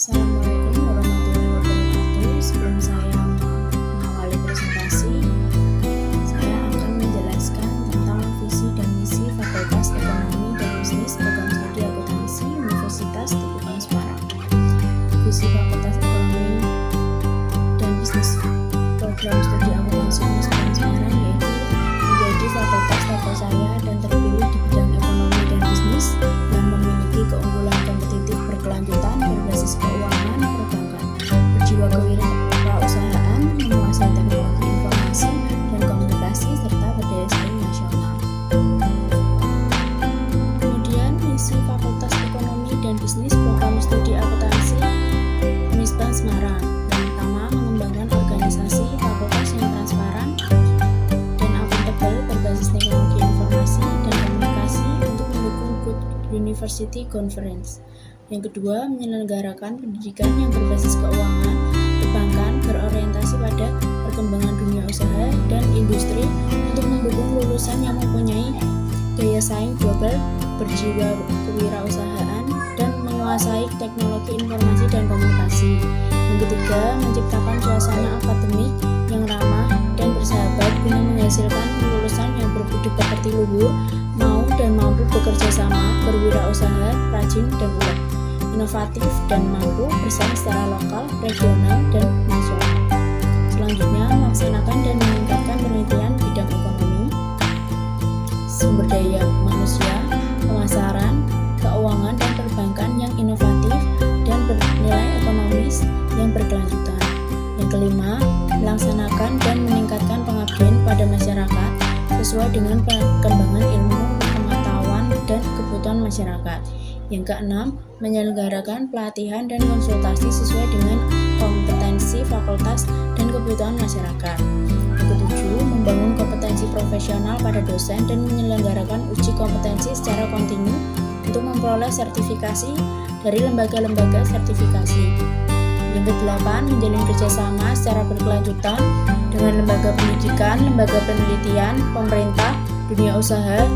Assalamualaikum warahmatullahi wabarakatuh. Sebelum saya mengawali presentasi, saya akan menjelaskan tentang visi dan misi Fakultas Ekonomi dan Bisnis Program Studi Akuntansi Universitas Teguh Semarang. Visi Fakultas Ekonomi dan Bisnis Program Studi Akuntansi Universitas Semarang yaitu menjadi fakultas terpercaya dan terpilih di bidang ekonomi dan bisnis yang memiliki keunggulan kompetitif berkelanjutan berbasis keuangan perbankan, berjiwa kewirausahaan, menguasai teknologi informasi dan komunikasi, serta berdaya saing nasional. Kemudian misi Fakultas Ekonomi dan Bisnis Program Studi Akuntansi Universitas Semarang. Yang pertama, mengembangkan organisasi fakultas yang transparan dan akuntabel berbasis teknologi informasi dan komunikasi untuk mendukung Good University Governance. Yang kedua, menyelenggarakan pendidikan yang berbasis keuangan, perbankan, berorientasi pada perkembangan dunia usaha dan industri untuk mendukung lulusan yang mempunyai daya saing global, berjiwa kewirausahaan, dan menguasai teknologi informasi dan komunikasi. Yang ketiga, menciptakan suasana akademik yang ramah dan bersahabat guna menghasilkan lulusan yang berbudi pekerti luhur, mau dan mampu bekerja sama, berwirausaha, rajin dan ulet, inovatif dan mampu bersaing secara lokal, regional, dan nasional. Selanjutnya, melaksanakan dan meningkatkan penelitian bidang ekonomi, sumber daya manusia, pemasaran, keuangan, dan perbankan yang inovatif dan bernilai ekonomis yang berkelanjutan. Yang kelima, melaksanakan dan meningkatkan pengabdian pada masyarakat sesuai dengan perkembangan ilmu, pengetahuan, dan kebutuhan masyarakat. Yang keenam, menyelenggarakan pelatihan dan konsultasi sesuai dengan kompetensi fakultas dan kebutuhan masyarakat. Yang ketujuh, membangun kompetensi profesional pada dosen dan menyelenggarakan uji kompetensi secara kontinu untuk memperoleh sertifikasi dari lembaga-lembaga sertifikasi. Yang kedelapan, menjalin kerjasama secara berkelanjutan dengan lembaga pendidikan, lembaga penelitian, pemerintah, dunia usaha,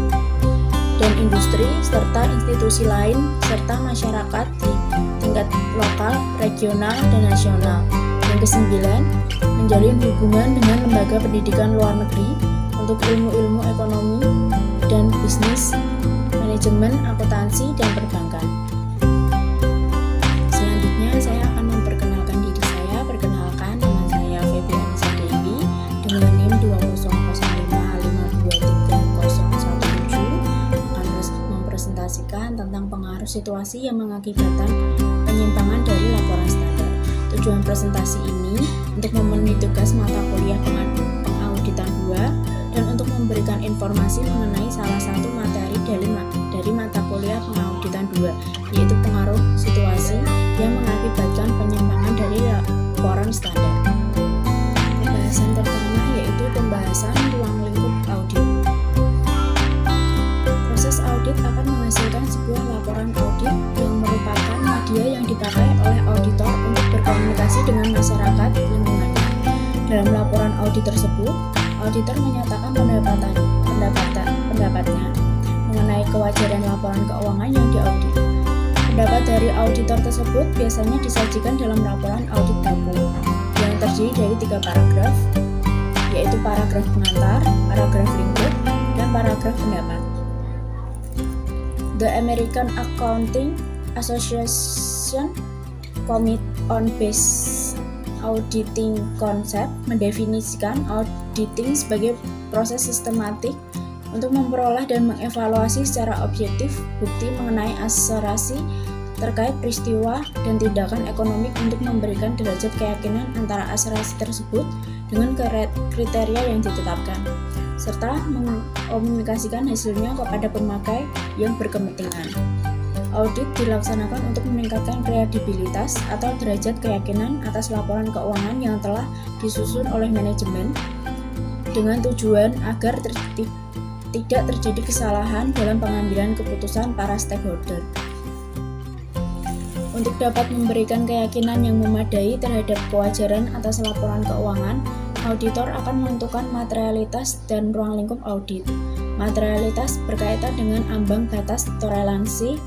dan industri, serta institusi lain, serta masyarakat di tingkat lokal, regional, dan nasional. Yang kesembilan, menjalin hubungan dengan lembaga pendidikan luar negeri untuk ilmu-ilmu ekonomi dan bisnis, manajemen, akuntansi, dan perbankan. Selanjutnya, saya akan memperkenalkan diri saya. Perkenalkan, nama saya Febi Anissa Dewi dengan NIM 205523017, mempresentasikan tentang pengaruh situasi yang mengakibatkan penyimpangan dari laporan standar. Tujuan presentasi ini untuk memenuhi tugas mata kuliah pengauditan 2 dan untuk memberikan informasi mengenai salah satu materi dari mata kuliah pengauditan 2, yaitu pengaruh situasi yang mengakibatkan penyimpangan dari laporan standar. Pembahasan pertama yaitu pembahasan ruang lingkup audit. Proses audit akan menghasilkan sebuah laporan audit yang merupakan media yang dipakai oleh auditor untuk berkomunikasi dengan masyarakat lingkungannya. Dalam laporan audit tersebut, auditor menyatakan pendapatnya mengenai kewajaran laporan keuangan yang diaudit. Pendapat dari auditor tersebut biasanya disajikan dalam laporan audit baku yang terdiri dari 3 paragraf, yaitu paragraf pengantar, paragraf lingkup, dan paragraf pendapat. The American Accounting Association Commit on Base Auditing Concept mendefinisikan auditing sebagai proses sistematik untuk memperoleh dan mengevaluasi secara objektif bukti mengenai aserasi terkait peristiwa dan tindakan ekonomik untuk memberikan derajat keyakinan antara aserasi tersebut dengan kriteria yang ditetapkan, serta mengkomunikasikan hasilnya kepada pemakai yang berkepentingan. Audit dilaksanakan untuk meningkatkan kredibilitas atau derajat keyakinan atas laporan keuangan yang telah disusun oleh manajemen dengan tujuan agar tidak terjadi kesalahan dalam pengambilan keputusan para stakeholder. Untuk dapat memberikan keyakinan yang memadai terhadap kewajaran atas laporan keuangan, auditor akan menentukan materialitas dan ruang lingkup audit. Materialitas berkaitan dengan ambang batas toleransi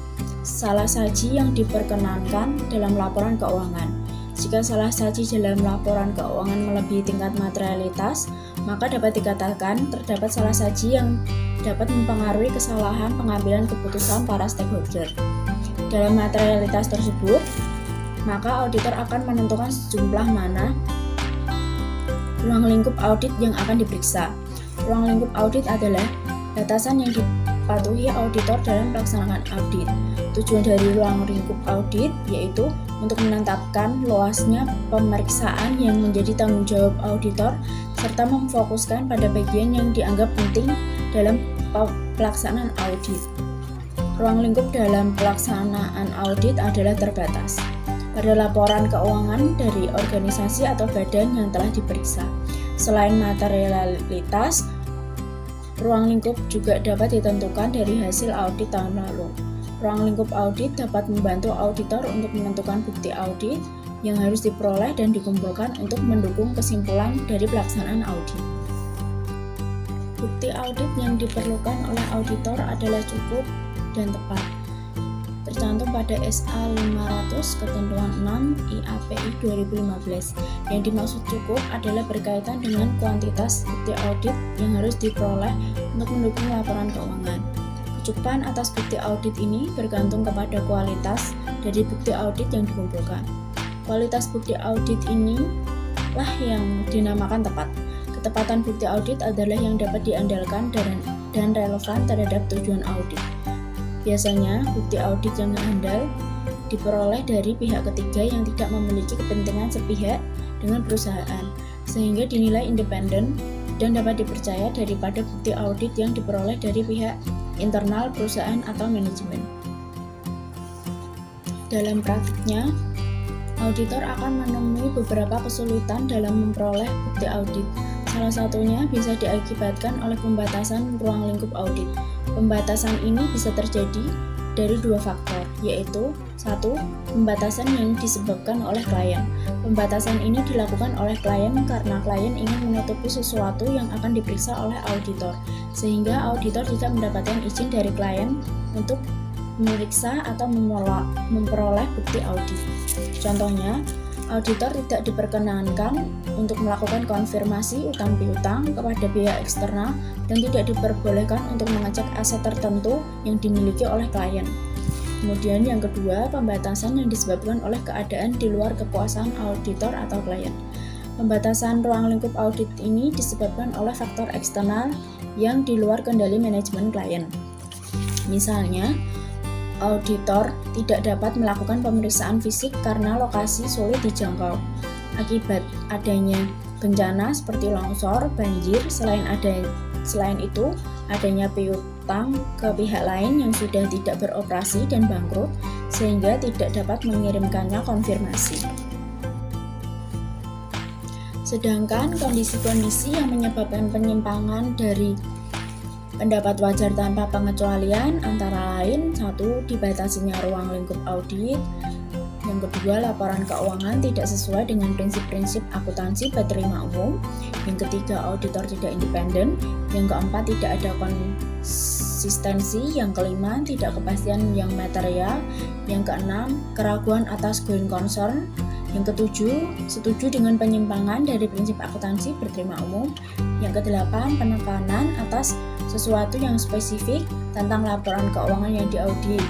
salah saji yang diperkenankan dalam laporan keuangan. Jika salah saji dalam laporan keuangan melebihi tingkat materialitas, maka dapat dikatakan terdapat salah saji yang dapat mempengaruhi kesalahan pengambilan keputusan para stakeholder. Dalam materialitas tersebut, maka auditor akan menentukan sejumlah mana ruang lingkup audit yang akan diperiksa. Ruang lingkup audit adalah batasan yang dipatuhi auditor dalam pelaksanaan audit. Tujuan dari ruang lingkup audit yaitu untuk menetapkan luasnya pemeriksaan yang menjadi tanggung jawab auditor serta memfokuskan pada bagian yang dianggap penting dalam pelaksanaan audit. Ruang lingkup dalam pelaksanaan audit adalah terbatas pada laporan keuangan dari organisasi atau badan yang telah diperiksa. Selain materialitas, ruang lingkup juga dapat ditentukan dari hasil audit tahun lalu. Ruang lingkup audit dapat membantu auditor untuk menentukan bukti audit yang harus diperoleh dan dikumpulkan untuk mendukung kesimpulan dari pelaksanaan audit. Bukti audit yang diperlukan oleh auditor adalah cukup dan tepat, tercantum pada SA 500 ketentuan 6 IAPI 2015. Yang dimaksud cukup adalah berkaitan dengan kuantitas bukti audit yang harus diperoleh untuk mendukung laporan keuangan. Kecukupan atas bukti audit ini bergantung kepada kualitas dari bukti audit yang dikumpulkan. Kualitas bukti audit ini lah yang dinamakan tepat. Ketepatan bukti audit adalah yang dapat diandalkan dan relevan terhadap tujuan audit. Biasanya, bukti audit yang handal diperoleh dari pihak ketiga yang tidak memiliki kepentingan sepihak dengan perusahaan, sehingga dinilai independen dan dapat dipercaya daripada bukti audit yang diperoleh dari pihak internal perusahaan atau manajemen. Dalam praktiknya, auditor akan menemui beberapa kesulitan dalam memperoleh bukti audit. Salah satunya bisa diakibatkan oleh pembatasan ruang lingkup audit. Pembatasan ini bisa terjadi dari dua faktor, yaitu 1. Pembatasan yang disebabkan oleh klien. Pembatasan ini dilakukan oleh klien karena klien ingin menutupi sesuatu yang akan diperiksa oleh auditor, sehingga auditor tidak mendapatkan izin dari klien untuk memeriksa atau memperoleh bukti audit. Contohnya, auditor tidak diperkenankan untuk melakukan konfirmasi utang piutang kepada pihak eksternal dan tidak diperbolehkan untuk mengecek aset tertentu yang dimiliki oleh klien. Kemudian yang kedua, pembatasan yang disebabkan oleh keadaan di luar kekuasaan auditor atau klien. Pembatasan ruang lingkup audit ini disebabkan oleh faktor eksternal yang di luar kendali manajemen klien. Misalnya, auditor tidak dapat melakukan pemeriksaan fisik karena lokasi sulit dijangkau akibat adanya bencana seperti longsor, banjir. Selain itu, adanya piutang ke pihak lain yang sudah tidak beroperasi dan bangkrut sehingga tidak dapat mengirimkannya konfirmasi. Sedangkan kondisi-kondisi yang menyebabkan penyimpangan dari pendapat wajar tanpa pengecualian antara lain 1. Dibatasinya ruang lingkup audit. Yang kedua, laporan keuangan tidak sesuai dengan prinsip-prinsip akuntansi berterima umum. Yang ketiga, auditor tidak independen. Yang keempat, tidak ada konsistensi. Yang kelima, tidak kepastian yang material. Yang keenam, keraguan atas going concern. Yang ketujuh, setuju dengan penyimpangan dari prinsip akuntansi berterima umum. Yang kedelapan, penekanan atas sesuatu yang spesifik tentang laporan keuangan yang diaudit.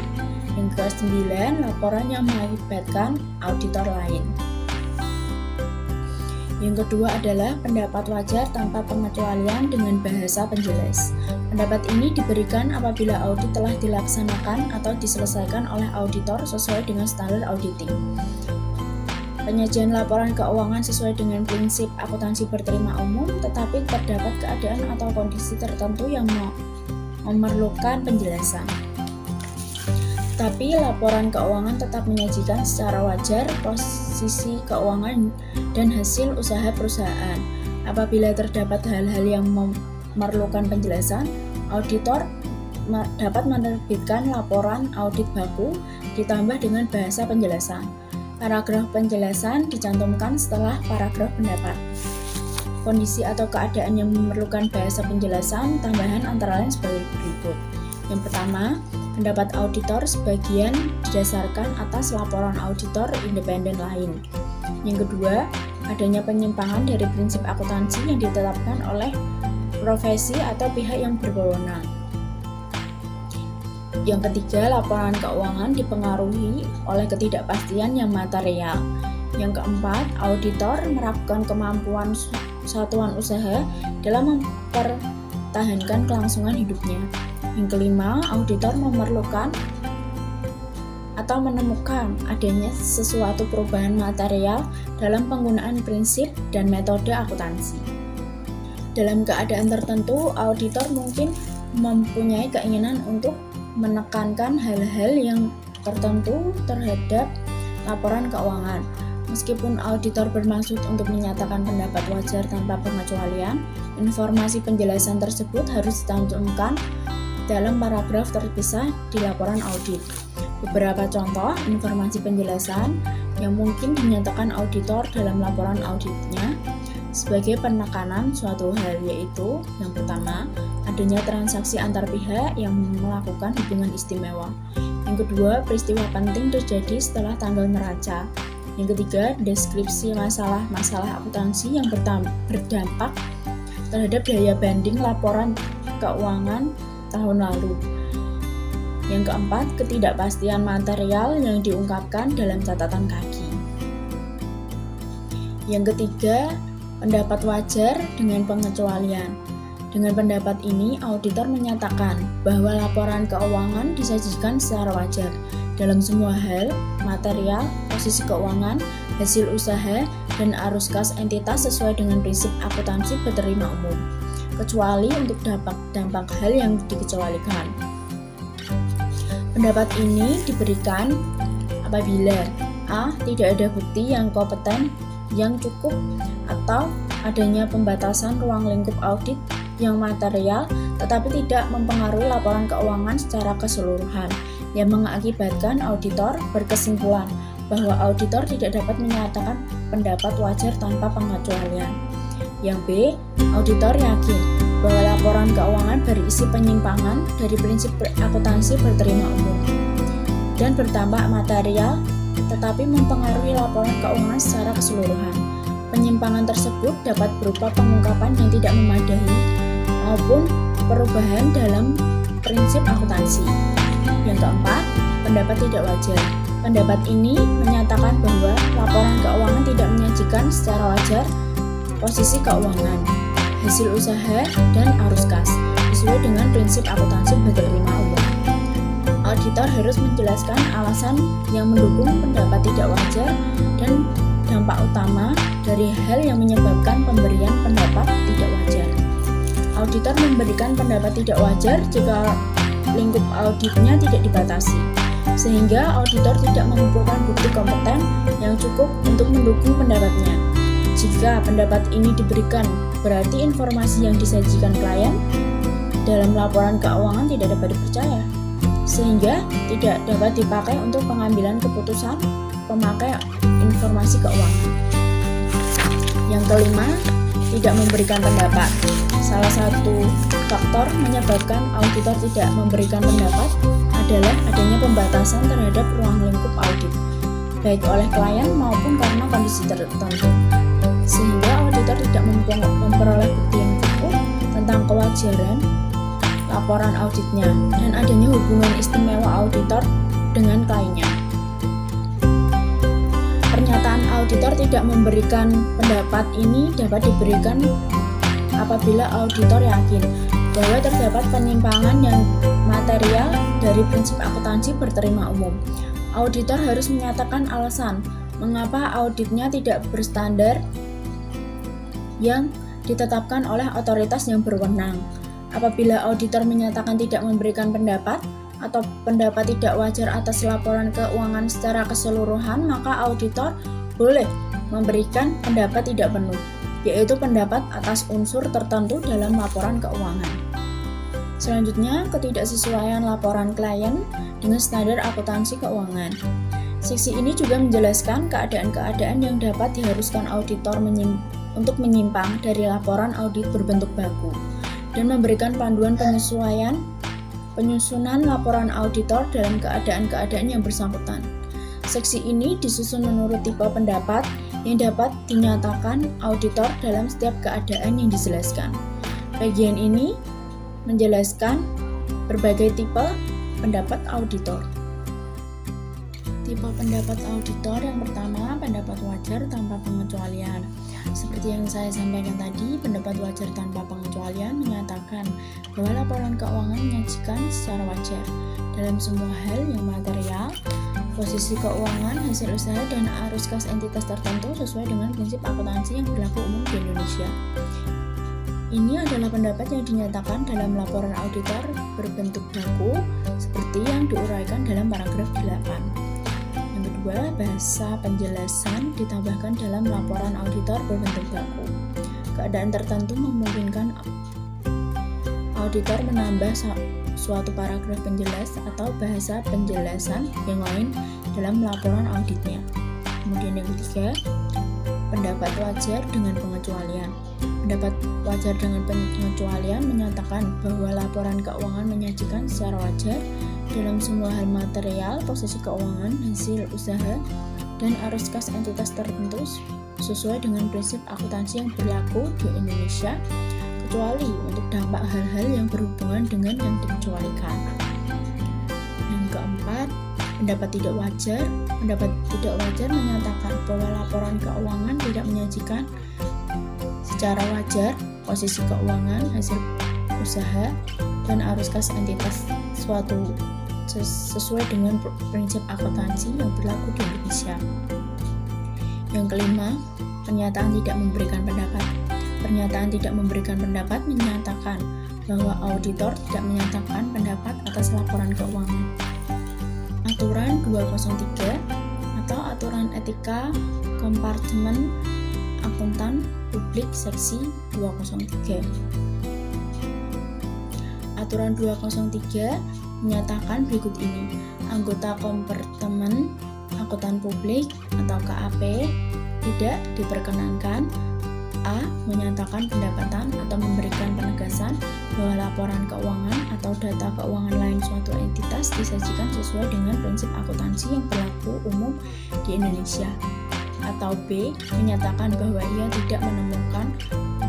Yang ke-9, laporan yang melibatkan auditor lain. Yang kedua adalah pendapat wajar tanpa pengecualian dengan bahasa penjelas. Pendapat ini diberikan apabila audit telah dilaksanakan atau diselesaikan oleh auditor sesuai dengan standar auditing. Penyajian laporan keuangan sesuai dengan prinsip akuntansi berterima umum, tetapi terdapat keadaan atau kondisi tertentu yang memerlukan penjelasan. Tapi laporan keuangan tetap menyajikan secara wajar posisi keuangan dan hasil usaha perusahaan. Apabila terdapat hal-hal yang memerlukan penjelasan, auditor dapat menerbitkan laporan audit baku ditambah dengan bahasa penjelasan. Paragraf penjelasan dicantumkan setelah paragraf pendapat. Kondisi atau keadaan yang memerlukan bahasa penjelasan tambahan antara lain sebagai berikut. Yang pertama, pendapat auditor sebagian didasarkan atas laporan auditor independen lain. Yang kedua, adanya penyimpangan dari prinsip akuntansi yang ditetapkan oleh profesi atau pihak yang berwenang. Yang ketiga, laporan keuangan dipengaruhi oleh ketidakpastian yang material. Yang keempat, auditor meragukan kemampuan satuan usaha dalam mempertahankan kelangsungan hidupnya. Yang kelima, auditor memerlukan atau menemukan adanya sesuatu perubahan material dalam penggunaan prinsip dan metode akuntansi. Dalam keadaan tertentu, auditor mungkin mempunyai keinginan untuk menekankan hal-hal yang tertentu terhadap laporan keuangan. Meskipun auditor bermaksud untuk menyatakan pendapat wajar tanpa pengecualian, informasi penjelasan tersebut harus dicantumkan dalam paragraf terpisah di laporan audit. Beberapa contoh informasi penjelasan yang mungkin dinyatakan auditor dalam laporan auditnya sebagai penekanan suatu hal, yaitu yang pertama, adanya transaksi antar pihak yang melakukan hubungan istimewa. Yang kedua, peristiwa penting terjadi setelah tanggal neraca. Yang ketiga, deskripsi masalah-masalah akuntansi yang berdampak terhadap daya banding laporan keuangan tahun lalu. Yang keempat, ketidakpastian material yang diungkapkan dalam catatan kaki. Yang ketiga, pendapat wajar dengan pengecualian. Dengan pendapat ini, auditor menyatakan bahwa laporan keuangan disajikan secara wajar dalam semua hal, material, posisi keuangan, hasil usaha, dan arus kas entitas sesuai dengan prinsip akuntansi berterima umum, kecuali untuk dampak hal yang dikecualikan. Pendapat ini diberikan apabila A. Tidak ada bukti yang kompeten yang cukup atau adanya pembatasan ruang lingkup audit yang material tetapi tidak mempengaruhi laporan keuangan secara keseluruhan yang mengakibatkan auditor berkesimpulan bahwa auditor tidak dapat menyatakan pendapat wajar tanpa pengecualian. Yang B. Auditor yakin bahwa laporan keuangan berisi penyimpangan dari prinsip akuntansi berterima umum dan berdampak material tetapi mempengaruhi laporan keuangan secara keseluruhan. Penyimpangan tersebut dapat berupa pengungkapan yang tidak memadai maupun perubahan dalam prinsip akuntansi. Yang keempat, pendapat tidak wajar. Pendapat ini menyatakan bahwa laporan keuangan tidak menyajikan secara wajar posisi keuangan, hasil usaha, dan arus kas sesuai dengan prinsip akuntansi berterima umum. Auditor harus menjelaskan alasan yang mendukung pendapat tidak wajar dan dampak utama dari hal yang menyebabkan pemberian pendapat tidak wajar. Auditor memberikan pendapat tidak wajar jika lingkup auditnya tidak dibatasi, sehingga auditor tidak mengumpulkan bukti kompeten yang cukup untuk mendukung pendapatnya. Jika pendapat ini diberikan, berarti informasi yang disajikan klien dalam laporan keuangan tidak dapat dipercaya, sehingga tidak dapat dipakai untuk pengambilan keputusan pemakai informasi keuangan. Yang kelima, tidak memberikan pendapat. Salah satu faktor menyebabkan auditor tidak memberikan pendapat adalah adanya pembatasan terhadap ruang lingkup audit, baik oleh klien maupun karena kondisi tertentu, sehingga auditor tidak memperoleh bukti yang cukup tentang kewajaran laporan auditnya dan adanya hubungan istimewa auditor dengan kliennya. Pernyataan auditor tidak memberikan pendapat ini dapat diberikan apabila auditor yakin bahwa terdapat penyimpangan yang material dari prinsip akuntansi berterima umum. Auditor harus menyatakan alasan mengapa auditnya tidak berstandar yang ditetapkan oleh otoritas yang berwenang. Apabila auditor menyatakan tidak memberikan pendapat atau pendapat tidak wajar atas laporan keuangan secara keseluruhan, maka auditor boleh memberikan pendapat tidak penuh, yaitu pendapat atas unsur tertentu dalam laporan keuangan. Selanjutnya, ketidaksesuaian laporan klien dengan standar akuntansi keuangan. Seksi ini juga menjelaskan keadaan-keadaan yang dapat diharuskan auditor untuk menyimpang dari laporan audit berbentuk baku dan memberikan panduan penyesuaian Penyusunan laporan auditor dalam keadaan-keadaan yang bersangkutan. Seksi ini disusun menurut tipe pendapat yang dapat dinyatakan auditor dalam setiap keadaan yang dijelaskan. Bagian ini menjelaskan berbagai tipe pendapat auditor. Tipe pendapat auditor yang pertama, pendapat wajar tanpa pengecualian. Seperti yang saya sampaikan tadi, pendapat wajar tanpa pengecualian menyatakan bahwa laporan keuangan menyajikan secara wajar dalam semua hal yang material, posisi keuangan, hasil usaha, dan arus kas entitas tertentu sesuai dengan prinsip akuntansi yang berlaku umum di Indonesia. Ini adalah pendapat yang dinyatakan dalam laporan auditor berbentuk baku seperti yang diuraikan dalam paragraf 8. Yang kedua, bahasa penjelasan ditambahkan dalam laporan auditor berbentuk baku. Keadaan tertentu memungkinkan auditor menambah suatu paragraf penjelas atau bahasa penjelasan yang lain dalam laporan auditnya. Kemudian yang ketiga, pendapat wajar dengan pengecualian. Pendapat wajar dengan pengecualian menyatakan bahwa laporan keuangan menyajikan secara wajar dalam semua hal material, posisi keuangan, hasil usaha, dan arus kas entitas tertentu sesuai dengan prinsip akuntansi yang berlaku di Indonesia, kecuali untuk dampak hal-hal yang berhubungan dengan yang dikecualikan. Yang keempat, pendapat tidak wajar. Pendapat tidak wajar menyatakan bahwa laporan keuangan tidak menyajikan secara wajar posisi keuangan, hasil usaha, dan arus kas entitas suatu sesuai dengan prinsip akuntansi yang berlaku di Indonesia. Yang kelima, pernyataan tidak memberikan pendapat. Pernyataan tidak memberikan pendapat menyatakan bahwa auditor tidak menyatakan pendapat atas laporan keuangan. Aturan 203 atau Aturan Etika Kompartemen Akuntan Publik Seksi 203. Aturan 203 menyatakan berikut ini: anggota kompartemen akuntan publik atau KAP tidak diperkenankan A. menyatakan pendapatan atau memberikan penegasan bahwa laporan keuangan atau data keuangan lain suatu entitas disajikan sesuai dengan prinsip akuntansi yang berlaku umum di Indonesia, atau B. menyatakan bahwa ia tidak menemukan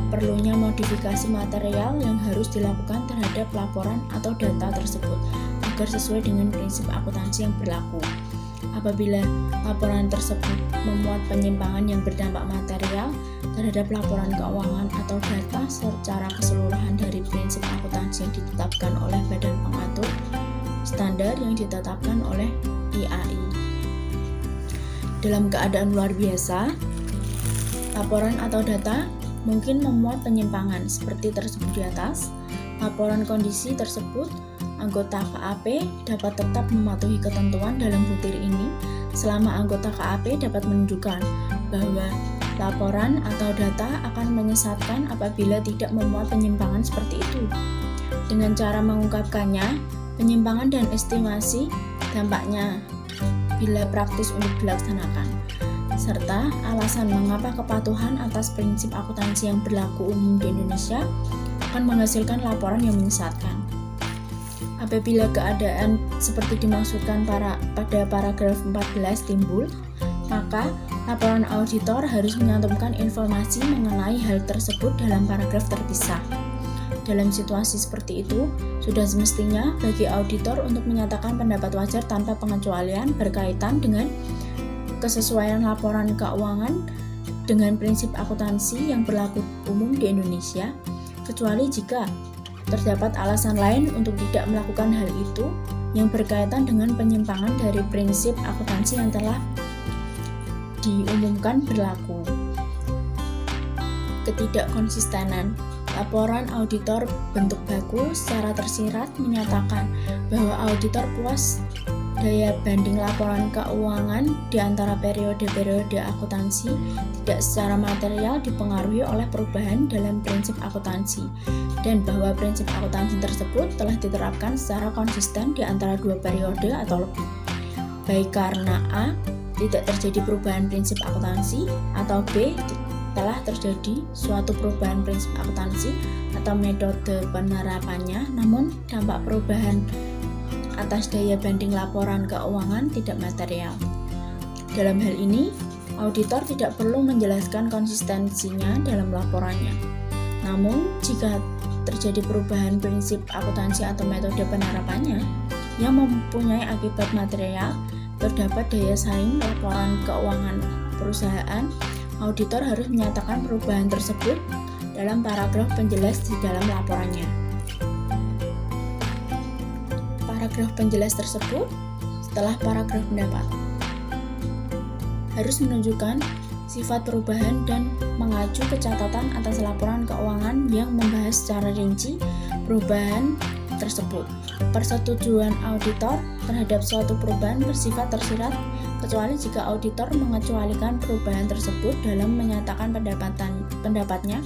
perlunya modifikasi material yang harus dilakukan terhadap laporan atau data tersebut agar sesuai dengan prinsip akuntansi yang berlaku. Apabila laporan tersebut memuat penyimpangan yang berdampak material terhadap laporan keuangan atau data secara keseluruhan dari prinsip akuntansi yang ditetapkan oleh Badan Pengatur Standar yang ditetapkan oleh IAI. Dalam keadaan luar biasa, laporan atau data mungkin memuat penyimpangan seperti tersebut di atas. Laporan kondisi tersebut, anggota KAP dapat tetap mematuhi ketentuan dalam butir ini selama anggota KAP dapat menunjukkan bahwa laporan atau data akan menyesatkan apabila tidak memuat penyimpangan seperti itu. Dengan cara mengungkapkannya, penyimpangan dan estimasi dampaknya bila praktis untuk dilaksanakan, serta alasan mengapa kepatuhan atas prinsip akuntansi yang berlaku umum di Indonesia akan menghasilkan laporan yang menyesatkan. Apabila keadaan seperti dimaksudkan pada paragraf 14 timbul, maka laporan auditor harus menyantumkan informasi mengenai hal tersebut dalam paragraf terpisah. Dalam situasi seperti itu, sudah semestinya bagi auditor untuk menyatakan pendapat wajar tanpa pengecualian berkaitan dengan kesesuaian laporan keuangan dengan prinsip akuntansi yang berlaku umum di Indonesia, kecuali jika terdapat alasan lain untuk tidak melakukan hal itu yang berkaitan dengan penyimpangan dari prinsip akuntansi yang telah diumumkan berlaku. Ketidakkonsistenan. Laporan auditor bentuk baku secara tersirat menyatakan bahwa auditor puas daya banding laporan keuangan di antara periode-periode akuntansi tidak secara material dipengaruhi oleh perubahan dalam prinsip akuntansi, dan bahwa prinsip akuntansi tersebut telah diterapkan secara konsisten di antara dua periode atau lebih, baik karena A. tidak terjadi perubahan prinsip akuntansi, atau B. telah terjadi suatu perubahan prinsip akuntansi atau metode penerapannya, namun dampak perubahan atas daya banding laporan keuangan tidak material. Dalam hal ini, auditor tidak perlu menjelaskan konsistensinya dalam laporannya. Namun, jika terjadi perubahan prinsip akuntansi atau metode penerapannya yang mempunyai akibat material, terdapat daya saing laporan keuangan perusahaan, auditor harus menyatakan perubahan tersebut dalam paragraf penjelas di dalam laporannya. Paragraf penjelas tersebut setelah paragraf pendapat harus menunjukkan sifat perubahan dan mengacu ke catatan atas laporan keuangan yang membahas secara rinci perubahan tersebut. Persetujuan auditor terhadap suatu perubahan bersifat tersirat kecuali jika auditor mengecualikan perubahan tersebut dalam menyatakan pendapatnya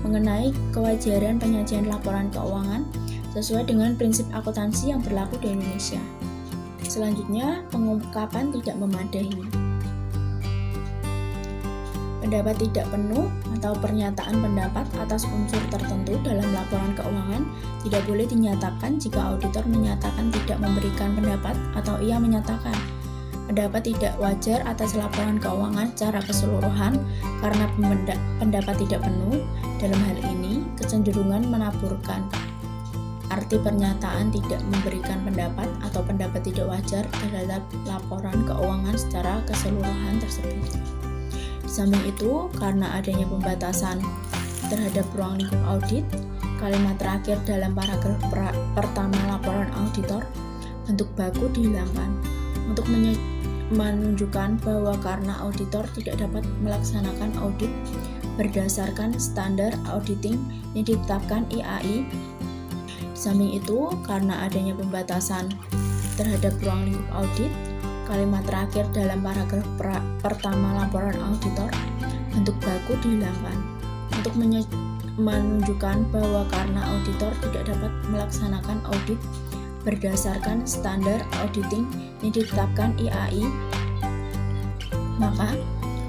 mengenai kewajaran penyajian laporan keuangan sesuai dengan prinsip akuntansi yang berlaku di Indonesia. Selanjutnya, pengungkapan tidak memadai. Pendapat tidak penuh atau pernyataan pendapat atas unsur tertentu dalam laporan keuangan tidak boleh dinyatakan jika auditor menyatakan tidak memberikan pendapat atau ia menyatakan pendapat tidak wajar atas laporan keuangan secara keseluruhan karena pendapat tidak penuh. Dalam hal ini, kecenderungan menaburkan arti pernyataan tidak memberikan pendapat atau pendapat tidak wajar terhadap laporan keuangan secara keseluruhan tersebut. Di samping itu, karena adanya pembatasan terhadap ruang lingkup audit, kalimat terakhir dalam paragraf pertama laporan auditor, bentuk baku dihilangkan untuk menunjukkan bahwa karena auditor tidak dapat melaksanakan audit berdasarkan standar auditing yang ditetapkan IAI. Di samping itu, karena adanya pembatasan terhadap ruang lingkup audit, kalimat terakhir dalam paragraf pertama laporan auditor, bentuk baku dihilangkan untuk menunjukkan bahwa karena auditor tidak dapat melaksanakan audit berdasarkan standar auditing yang ditetapkan IAI, maka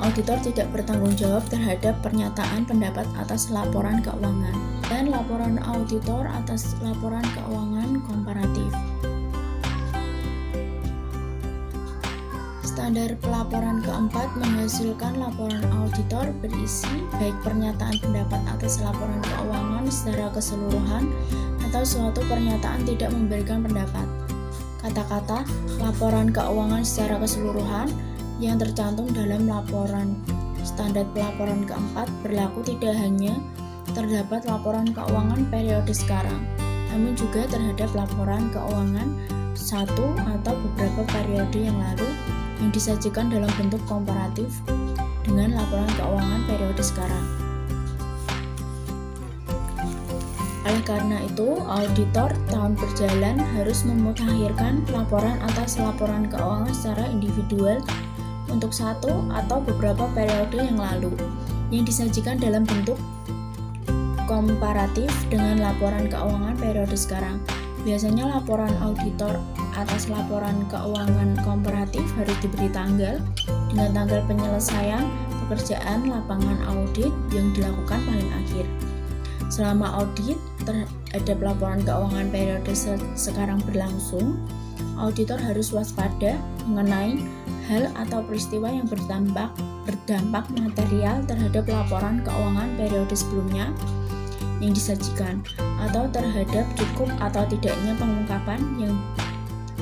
auditor tidak bertanggung jawab terhadap pernyataan pendapat atas laporan keuangan dan laporan auditor atas laporan keuangan komparatif. Standar pelaporan keempat menghasilkan laporan auditor berisi baik pernyataan pendapat atas laporan keuangan secara keseluruhan atau suatu pernyataan tidak memberikan pendapat. Kata-kata laporan keuangan secara keseluruhan yang tercantum dalam laporan standar pelaporan keempat berlaku tidak hanya terdapat laporan keuangan periode sekarang, namun juga terhadap laporan keuangan satu atau beberapa periode yang lalu yang disajikan dalam bentuk komparatif dengan laporan keuangan periode sekarang. Oleh karena itu, auditor tahun berjalan harus memutakhirkan laporan atas laporan keuangan secara individual untuk satu atau beberapa periode yang lalu yang disajikan dalam bentuk komparatif dengan laporan keuangan periode sekarang. Biasanya laporan auditor atas laporan keuangan komparatif harus diberi tanggal dengan tanggal penyelesaian pekerjaan lapangan audit yang dilakukan paling akhir. Selama audit terhadap laporan keuangan periode sekarang berlangsung, auditor harus waspada mengenai hal atau peristiwa yang berdampak material terhadap laporan keuangan periode sebelumnya yang disajikan, atau terhadap cukup atau tidaknya pengungkapan yang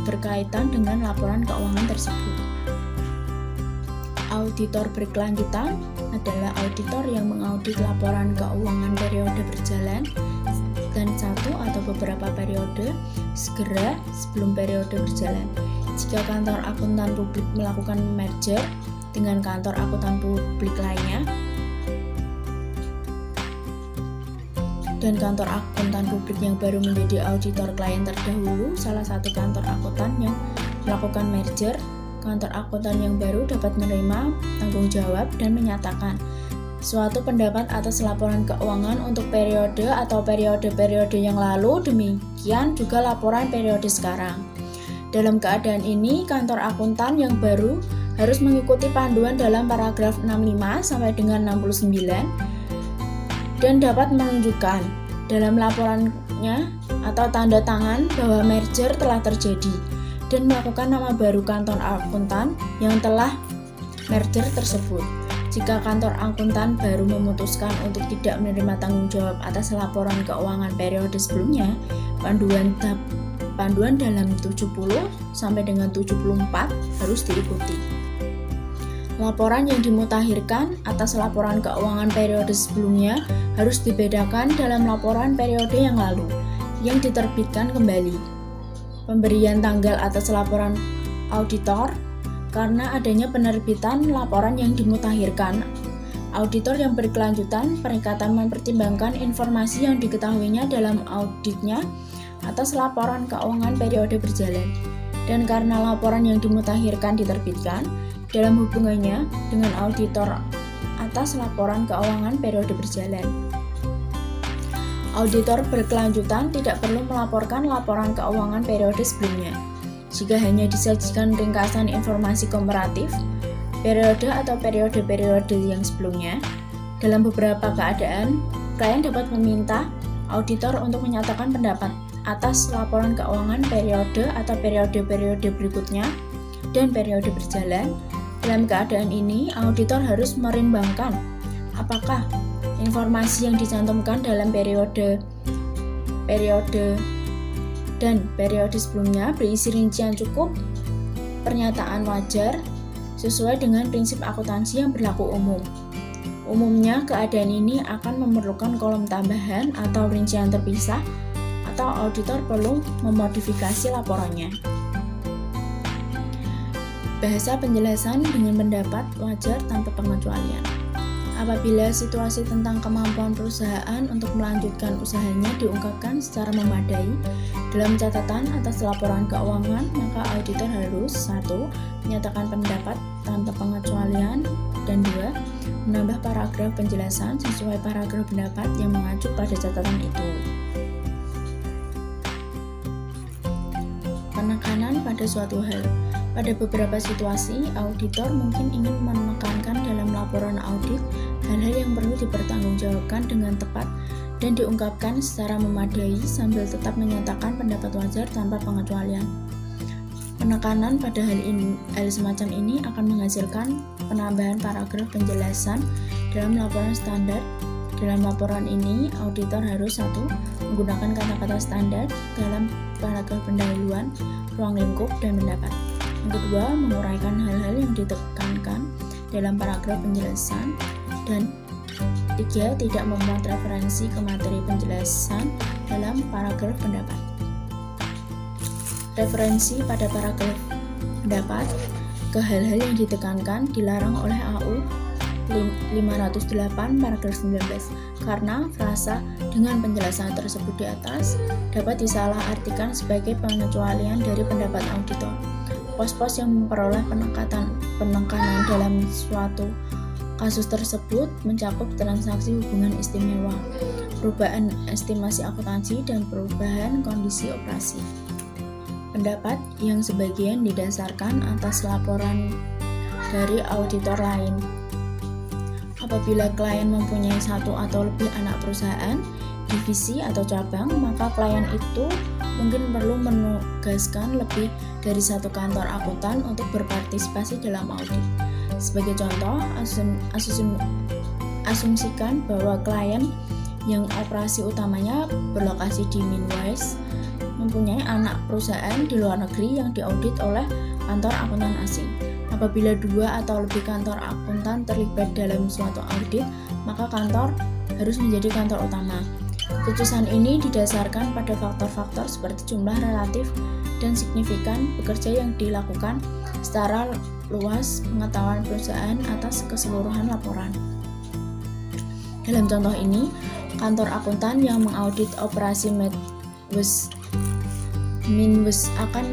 berkaitan dengan laporan keuangan tersebut. Auditor berkelanjutan adalah auditor yang mengaudit laporan keuangan periode berjalan dan satu atau beberapa periode segera sebelum periode berjalan. Jika kantor akuntan publik melakukan merger dengan kantor akuntan publik lainnya, dan kantor akuntan publik yang baru menjadi auditor klien terdahulu salah satu kantor akuntan yang melakukan merger, kantor akuntan yang baru dapat menerima tanggung jawab dan menyatakan suatu pendapat atas laporan keuangan untuk periode atau periode-periode yang lalu, demikian juga laporan periode sekarang. Dalam keadaan ini, kantor akuntan yang baru harus mengikuti panduan dalam paragraf 65 sampai dengan 69 dan dapat menunjukkan dalam laporannya atau tanda tangan bahwa merger telah terjadi dan melakukan nama baru kantor akuntan yang telah merger tersebut. Jika kantor akuntan baru memutuskan untuk tidak menerima tanggung jawab atas laporan keuangan periode sebelumnya, panduan dalam 70 sampai dengan 74 harus diikuti. Laporan yang dimutakhirkan atas laporan keuangan periode sebelumnya harus dibedakan dalam laporan periode yang lalu yang diterbitkan kembali. Pemberian tanggal atas laporan auditor karena adanya penerbitan laporan yang dimutakhirkan. Auditor yang berkelanjutan perikatan mempertimbangkan informasi yang diketahuinya dalam auditnya atas laporan keuangan periode berjalan. Dan karena laporan yang dimutakhirkan diterbitkan dalam hubungannya dengan auditor atas laporan keuangan periode berjalan. Auditor berkelanjutan tidak perlu melaporkan laporan keuangan periode sebelumnya. Jika hanya disajikan ringkasan informasi komparatif periode atau periode-periode yang sebelumnya, dalam beberapa keadaan, klien dapat meminta auditor untuk menyatakan pendapat atas laporan keuangan periode atau periode-periode berikutnya dan periode berjalan. Dalam keadaan ini, auditor harus merimbangkan apakah informasi yang dicantumkan dalam periode dan periode sebelumnya berisi rincian cukup, pernyataan wajar, sesuai dengan prinsip akuntansi yang berlaku umum. Umumnya, keadaan ini akan memerlukan kolom tambahan atau rincian terpisah, atau auditor perlu memodifikasi laporannya. Bahasa penjelasan dengan pendapat wajar tanpa pengecualian. Apabila situasi tentang kemampuan perusahaan untuk melanjutkan usahanya diungkapkan secara memadai dalam catatan atas laporan keuangan, maka auditor harus 1. Menyatakan pendapat tanpa pengecualian, dan 2. Menambah paragraf penjelasan sesuai paragraf pendapat yang mengacu pada catatan itu. Penekanan pada suatu hal. Pada beberapa situasi, auditor mungkin ingin menekankan dalam laporan audit hal-hal yang perlu dipertanggungjawabkan dengan tepat dan diungkapkan secara memadai sambil tetap menyatakan pendapat wajar tanpa pengecualian. Penekanan pada hal semacam ini akan menghasilkan penambahan paragraf penjelasan dalam laporan standar. Dalam laporan ini, auditor harus 1. Menggunakan kata-kata standar dalam paragraf pendahuluan, ruang lingkup, dan pendapat. Yang kedua, menguraikan hal-hal yang ditekankan dalam paragraf penjelasan. Dan 3. Tidak memuat referensi ke materi penjelasan dalam paragraf pendapat. Referensi pada paragraf pendapat ke hal-hal yang ditekankan dilarang oleh AU 508 paragraf 19 karena frasa dengan penjelasan tersebut di atas dapat disalahartikan sebagai pengecualian dari pendapat auditor. Pos-pos yang memperoleh penekanan dalam suatu kasus tersebut mencakup transaksi hubungan istimewa, perubahan estimasi akuntansi, dan perubahan kondisi operasi. Pendapat yang sebagian didasarkan atas laporan dari auditor lain. Apabila klien mempunyai satu atau lebih anak perusahaan, divisi atau cabang, maka klien itu mungkin perlu menugaskan lebih dari satu kantor akuntan untuk berpartisipasi dalam audit. Sebagai contoh, asumsikan bahwa klien yang operasi utamanya berlokasi di Minwise mempunyai anak perusahaan di luar negeri yang diaudit oleh kantor akuntan asing. Apabila 2 atau lebih kantor akuntan terlibat dalam suatu audit, maka kantor harus menjadi kantor utama. Keputusan ini didasarkan pada faktor-faktor seperti jumlah relatif dan signifikan pekerja yang dilakukan secara luas pengetahuan perusahaan atas keseluruhan laporan. Dalam contoh ini, kantor akuntan yang mengaudit operasi Minwise akan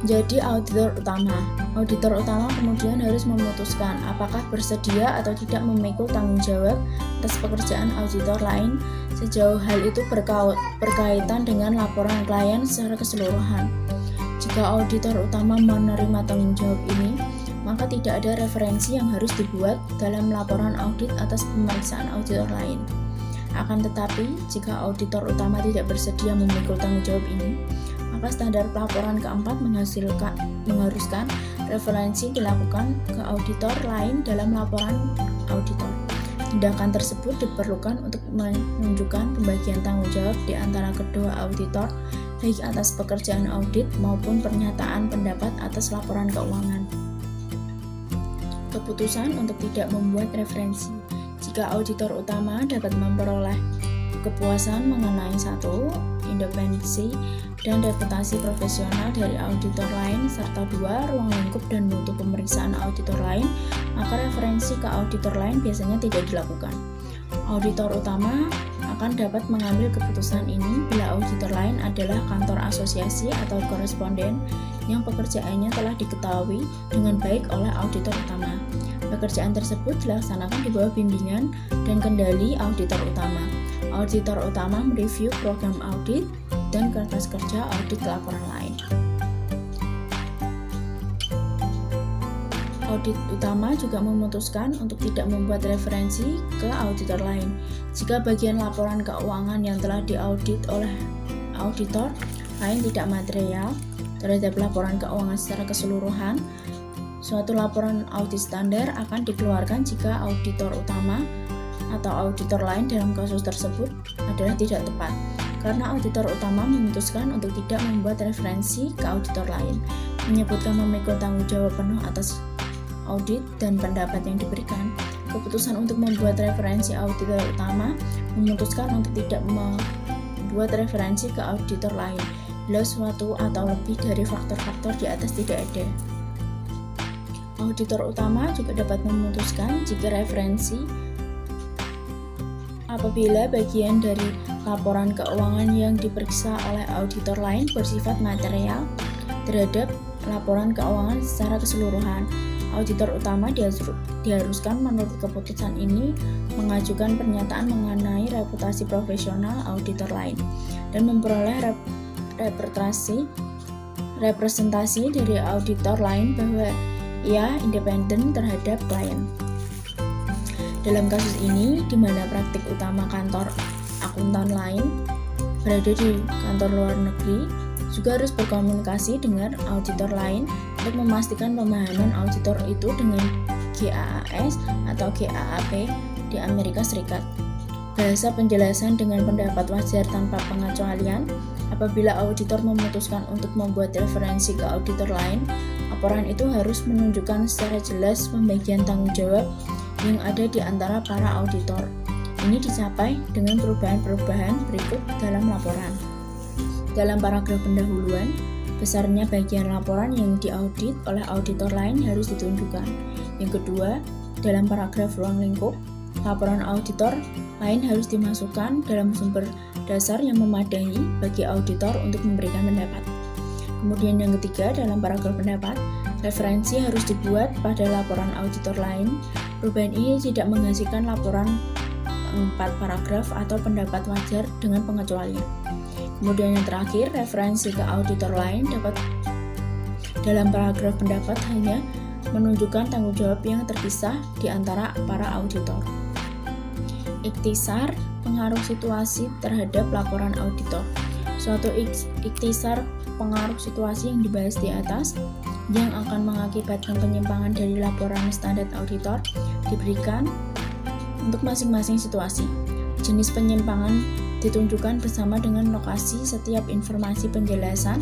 menjadi auditor utama. Auditor utama kemudian harus memutuskan apakah bersedia atau tidak memikul tanggung jawab atas pekerjaan auditor lain sejauh hal itu berkaitan dengan laporan klien secara keseluruhan. Jika auditor utama menerima tanggung jawab ini, maka tidak ada referensi yang harus dibuat dalam laporan audit atas pemeriksaan auditor lain. Akan tetapi, jika auditor utama tidak bersedia memikul tanggung jawab ini, maka standar pelaporan keempat mengharuskan referensi dilakukan ke auditor lain dalam laporan auditor. Tindakan tersebut diperlukan untuk menunjukkan pembagian tanggung jawab di antara kedua auditor, baik atas pekerjaan audit maupun pernyataan pendapat atas laporan keuangan. Keputusan untuk tidak membuat referensi. Jika auditor utama dapat memperoleh kepuasan mengenai 1. Independensi dan reputasi profesional dari auditor lain, serta 2. Ruang lingkup dan mutu pemeriksaan auditor lain, maka referensi ke auditor lain biasanya tidak dilakukan. Auditor utama akan dapat mengambil keputusan ini bila auditor lain adalah kantor asosiasi atau koresponden yang pekerjaannya telah diketahui dengan baik oleh auditor utama. Pekerjaan tersebut dilaksanakan di bawah bimbingan dan kendali auditor utama. Auditor utama mereview program audit dan kertas kerja audit laporan lain. Audit utama juga memutuskan untuk tidak membuat referensi ke auditor lain. Jika bagian laporan keuangan yang telah diaudit oleh auditor lain tidak material terhadap laporan keuangan secara keseluruhan, suatu laporan audit standar akan dikeluarkan jika auditor utama atau auditor lain dalam kasus tersebut adalah tidak tepat, karena auditor utama memutuskan untuk tidak membuat referensi ke auditor lain, menyebutkan memikul tanggung jawab penuh atas audit dan pendapat yang diberikan. Keputusan untuk membuat referensi auditor utama memutuskan untuk tidak membuat referensi ke auditor lain bila suatu atau lebih dari faktor-faktor di atas tidak ada. Auditor utama juga dapat memutuskan jika referensi apabila bagian dari laporan keuangan yang diperiksa oleh auditor lain bersifat material terhadap laporan keuangan secara keseluruhan. Auditor utama diharuskan menurut keputusan ini mengajukan pernyataan mengenai reputasi profesional auditor lain dan memperoleh representasi dari auditor lain bahwa ia independen terhadap klien. Dalam kasus ini, di mana praktik utama kantor akuntan lain berada di kantor luar negeri, juga harus berkomunikasi dengan auditor lain untuk memastikan pemahaman auditor itu dengan GAAP atau GAAP di Amerika Serikat. Bahasa penjelasan dengan pendapat wajar tanpa pengecualian. Apabila auditor memutuskan untuk membuat referensi ke auditor lain, laporan itu harus menunjukkan secara jelas pembagian tanggung jawab yang ada di antara para auditor. Ini dicapai dengan perubahan-perubahan berikut dalam laporan. Dalam paragraf pendahuluan, besarnya bagian laporan yang diaudit oleh auditor lain harus ditunjukkan. Yang kedua, dalam paragraf ruang lingkup, laporan auditor lain harus dimasukkan dalam sumber dasar yang memadai bagi auditor untuk memberikan pendapat. Kemudian yang ketiga, dalam paragraf pendapat, referensi harus dibuat pada laporan auditor lain. Perubahan ini tidak menghasilkan laporan 4 paragraf atau pendapat wajar dengan pengecualian. Kemudian yang terakhir, referensi ke auditor lain dapat dalam paragraf pendapat hanya menunjukkan tanggung jawab yang terpisah di antara para auditor. Ikhtisar pengaruh situasi terhadap laporan auditor. Suatu ikhtisar pengaruh situasi yang dibahas di atas yang akan mengakibatkan penyimpangan dari laporan standar auditor diberikan untuk masing-masing situasi. Jenis penyimpangan ditunjukkan bersama dengan lokasi setiap informasi penjelasan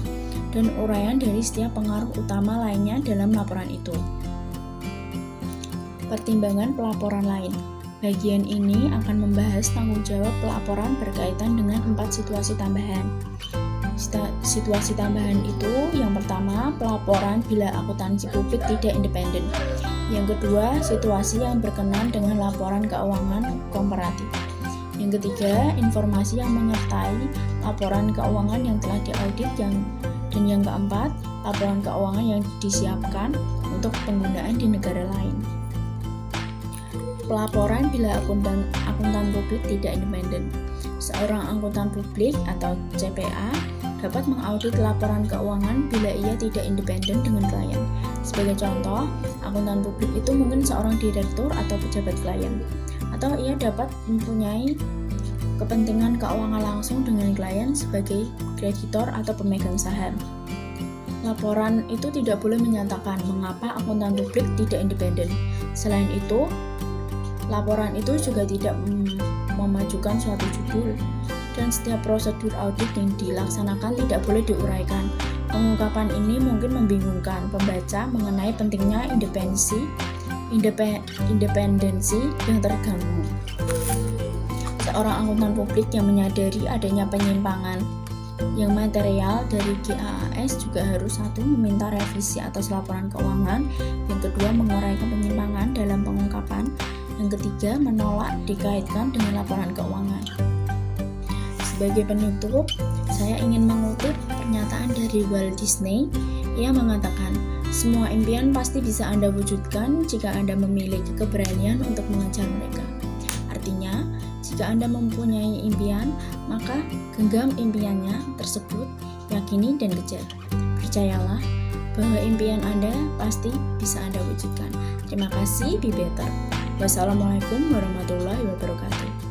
dan uraian dari setiap pengaruh utama lainnya dalam laporan itu. Pertimbangan pelaporan lain. Bagian ini akan membahas tanggung jawab pelaporan berkaitan dengan 4 situasi tambahan. Situasi tambahan itu yang pertama, pelaporan bila akuntansi publik tidak independen. Yang kedua, situasi yang berkenaan dengan laporan keuangan komparatif. Yang ketiga, informasi yang menyertai laporan keuangan yang telah diaudit dan yang keempat, laporan keuangan yang disiapkan untuk penggunaan di negara lain. Pelaporan bila akuntan publik tidak independen. Seorang akuntan publik atau CPA dapat mengaudit laporan keuangan bila ia tidak independen dengan klien. Sebagai contoh, akuntan publik itu mungkin seorang direktur atau pejabat klien, atau ia dapat mempunyai kepentingan keuangan langsung dengan klien sebagai kreditor atau pemegang saham. Laporan itu tidak boleh menyatakan mengapa akuntan publik tidak independen. Selain itu, laporan itu juga tidak memajukan suatu judul, dan setiap prosedur audit yang dilaksanakan tidak boleh diuraikan. Pengungkapan ini mungkin membingungkan pembaca mengenai pentingnya independensi yang terganggu. Seorang akuntan publik yang menyadari adanya penyimpangan yang material dari GAAS juga harus: 1. Meminta revisi atas laporan keuangan, yang kedua menguraikan penyimpangan dalam pengungkapan, yang ketiga menolak dikaitkan dengan laporan keuangan. Sebagai penutup, saya ingin mengutip pernyataan dari Walt Disney. Ia mengatakan, semua impian pasti bisa Anda wujudkan jika Anda memiliki keberanian untuk mengejar mereka. Artinya, jika Anda mempunyai impian, maka genggam impiannya tersebut, yakini dan kejar. Percayalah bahwa impian Anda pasti bisa Anda wujudkan. Terima kasih, be better. Wassalamualaikum warahmatullahi wabarakatuh.